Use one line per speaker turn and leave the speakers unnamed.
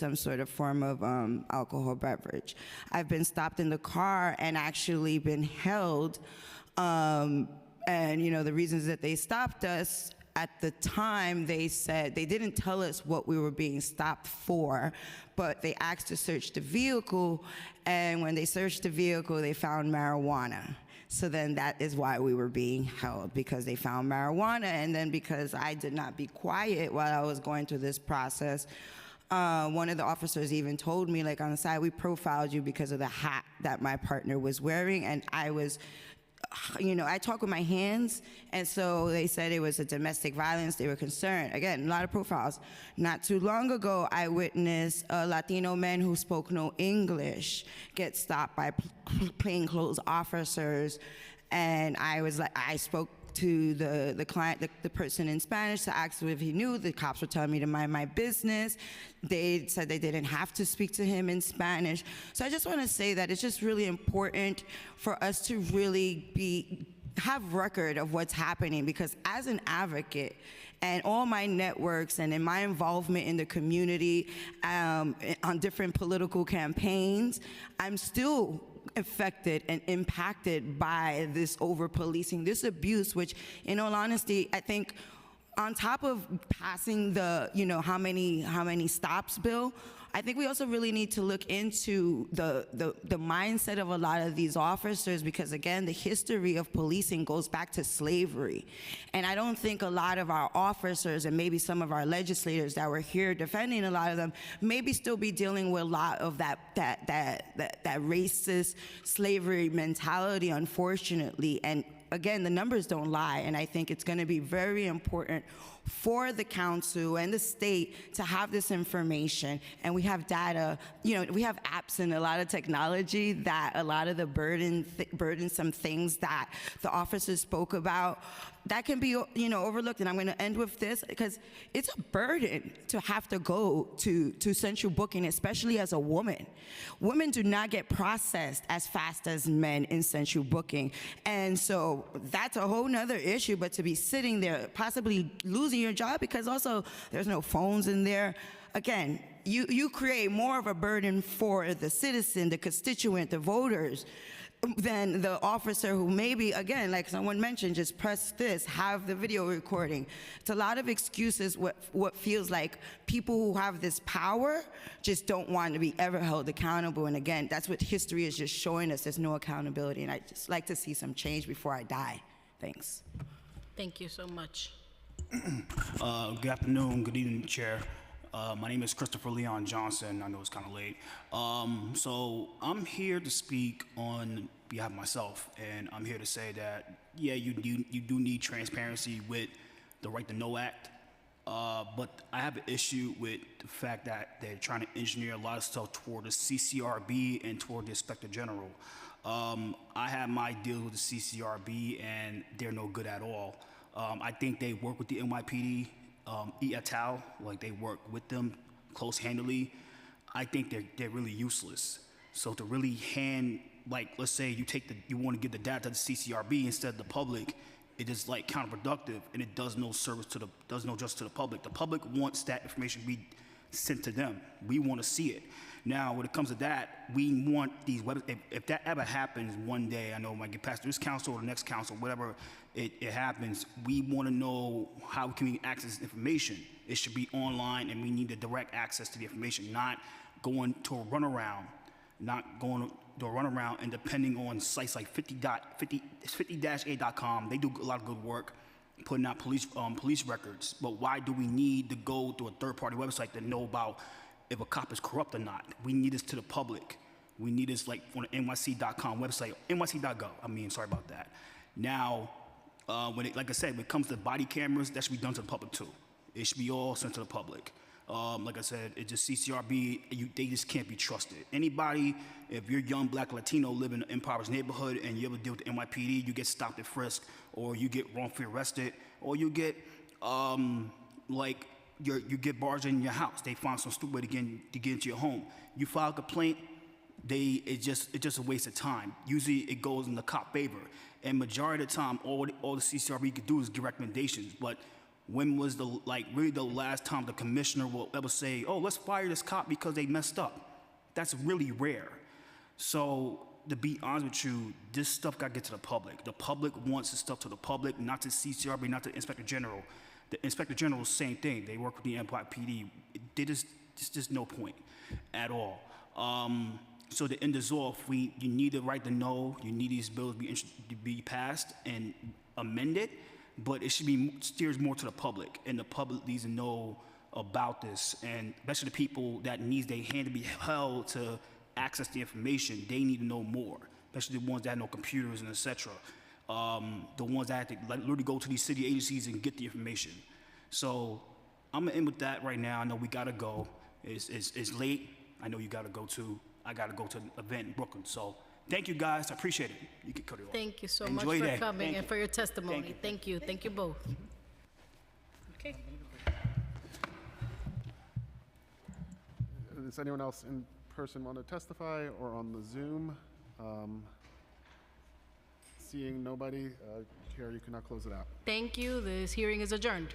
some sort of form of alcohol beverage. I've been stopped in the car and actually been held. And, you know, the reasons that they stopped us, at the time, they said, they didn't tell us what we were being stopped for, but they asked to search the vehicle, and when they searched the vehicle, they found marijuana. So then that is why we were being held, because they found marijuana, and then because I did not be quiet while I was going through this process, one of the officers even told me, like, on the side, we profiled you because of the hat that my partner was wearing, and I was, you know, I talk with my hands, and so they said it was a domestic violence. They were concerned. Again, a lot of profiles. Not too long ago, I witnessed a Latino man who spoke no English get stopped by plainclothes officers, and I was like, I spoke to the client, the person in Spanish, to ask him if he knew. The cops were telling me to mind my business. They said they didn't have to speak to him in Spanish. So I just want to say that it's just really important for us to really have record of what's happening, because as an advocate, and all my networks and in my involvement in the community on different political campaigns, I'm still affected and impacted by this over-policing, this abuse, which, in all honesty, I think on top of passing the, you know, how many stops bill, I think we also really need to look into the mindset of a lot of these officers, because again, the history of policing goes back to slavery. And I don't think a lot of our officers, and maybe some of our legislators that were here defending a lot of them, maybe still be dealing with a lot of that racist slavery mentality, unfortunately. And again, the numbers don't lie, and I think it's going to be very important for the council and the state to have this information. And we have data, you know, we have apps and a lot of technology that a lot of the burdensome things that the officers spoke about, that can be, you know, overlooked. And I'm going to end with this, because it's a burden to have to go to central booking, especially as a woman. Women do not get processed as fast as men in central booking. And so that's a whole nother issue, but to be sitting there, possibly losing your job because also there's no phones in there. Again, you create more of a burden for the citizen, the constituent, the voters, than the officer who maybe, again, like someone mentioned, just press this, have the video recording. It's a lot of excuses, what feels like people who have this power just don't want to be ever held accountable. And again, that's what history is just showing us. There's no accountability, and I'd just like to see some change before I die. Thanks.
Thank you so much.
Good afternoon, good evening, Chair. My name is Christopher Leon Johnson. I know it's kind of late. So I'm here to speak on behalf of myself, and I'm here to say that, yeah, you do need transparency with the Right to Know Act, but I have an issue with the fact that they're trying to engineer a lot of stuff toward the CCRB and toward the Inspector General. I have my deal with the CCRB, and they're no good at all. I think they work with the NYPD, et al., like they work with them close-handedly. I think they're really useless. So to really hand, like, let's say you want to give the data to the CCRB instead of the public, it is like counterproductive, and it does no justice to the public. The public wants that information to be sent to them. We want to see it. Now, when it comes to that, we want these if that ever happens one day, I know it might get passed through this council or the next council, whatever it happens, we want to know how can we access information. It should be online, and we need the direct access to the information, not going to a runaround, and depending on sites like 50-A.com. They do a lot of good work putting out police records, but why do we need to go to a third-party website to know about if a cop is corrupt or not? We need this to the public. We need this like on the NYC.com website, NYC.gov. I mean, sorry about that. Now, like I said, when it comes to body cameras, that should be done to the public too. It should be all sent to the public. Like I said, it's just CCRB, they just can't be trusted. Anybody, if you're young, black, Latino, live in an impoverished neighborhood and you ever deal with the NYPD, you get stopped at frisk, or you get wrongfully arrested, or you get, you get barged in your house. They find some stupid way to get into your home. You file a complaint, it's just a waste of time. Usually it goes in the cop favor. And majority of the time, all the CCRB can do is give recommendations. But When was really the last time the commissioner will ever say, oh, let's fire this cop because they messed up? That's really rare. So to be honest with you, this stuff got to get to the public. The public wants this stuff to the public, not to CCRB, not to Inspector General. The Inspector General, same thing. They work with the NYPD. There's just no point at all. So to end this off, you need the right to know. You need these bills to be passed and amended, but it should be steers more to the public, and the public needs to know about this, and especially the people that needs their hand to be held to access the information. They need to know more, especially the ones that have no computers and etc. The ones that have to literally go to these city agencies and get the information. So I'm gonna end with that right now. I know we gotta go. It's late. I know you gotta go too. I gotta go to an event in Brooklyn. So thank you guys. I appreciate it. You can cut it off.
Thank you so
Enjoy
much
your
for
day.
coming
Thank
and
you.
for your testimony.
Thank you.
Thank you. Thank you both. Okay.
Does anyone else in person want to testify or on the Zoom? Seeing nobody, Chair, you can now close it out.
Thank you. This hearing is adjourned.